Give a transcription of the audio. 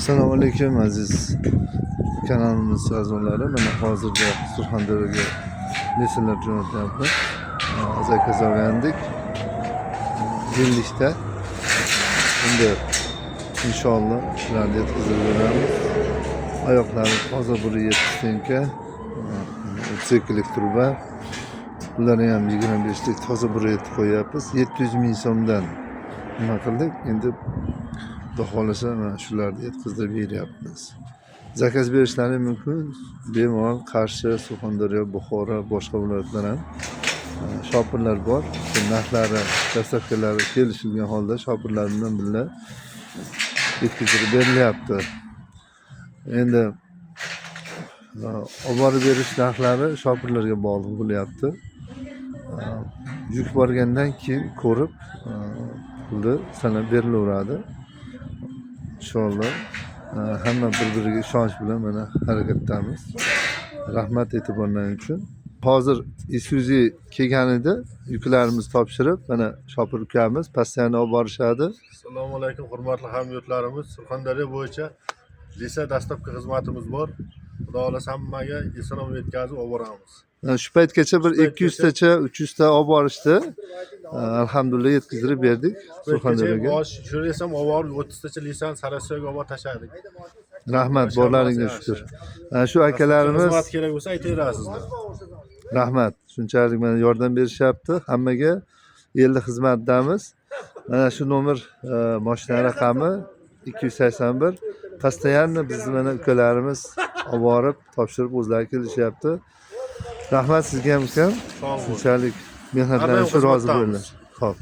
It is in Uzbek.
Assalomu alaykum aziz kanalimiz a'zolari. Mana hozirda Surxondaryoga nesalar jo'natyapmiz. Zakaz olgandik. Birlikda. Endi inshaalloh shularni yetkazib beramiz. Oyoqlari toza bo'lib yetishsinki, tseklik turba. Bularni ham 25 lik toza bo'lib yetib qo'yapmiz. 700 ming so'mdan nima qildik? Endi Xudo xohlasa mana shularni yetkazib beryapmiz. Zakaz berishlari mumkin. Bemalol Qarshi, Surxondaryo, Buxoro, boshqa viloyatlar ham shopirlar bor. Narxlari, dastavkalari kelishilgan holda shopirlar bilan birga yetkazib berilyapti. Endi olib borib berish narxlari shopirlarga bog'liq bo'lyapti. Yuk borgandan keyin ko'rib pulni sanab berilaveradi. İnşallah hamma bir-biriga ishonch bilan mana harakatdamiz. Rahmat e'tiborlaring uchun. Hozir Isuzu kelganida yuklarimizni topshirib, mana shopir ukamiz pastani olib borishadi. Assalomu alaykum hurmatli hamyurtlarimiz. Surxondaryo bo'yicha lisa dastlabki xizmatimiz bor. Xudo xohlasa hammaga eson-omon yetkazib olib boramiz. Shu paytgacha bir 200 tacha, 300 ta olib borishdi. Alhamdulillah yetkazib berdik Surxondaryoga. Shu desam olib borib 30 tacha lisani Sarasoyga olib tashladik. Rahmat, borlaringga shukr. Shu akalarimiz xizmat kerak bo'lsa aytaverasizlar. Rahmat. Shunchalik mana yordam berishyapti. Hammaga elda xizmatdamiz. Mana shu nomer mashina raqami 281. Постоянно bizni mana ukalarimiz olib borib topshirib o'zlari kelishyapti. Rahmat sizga ham ukam. Shunchalik mehnatlaringiz uchun rozi bo'linglar. Xo'p.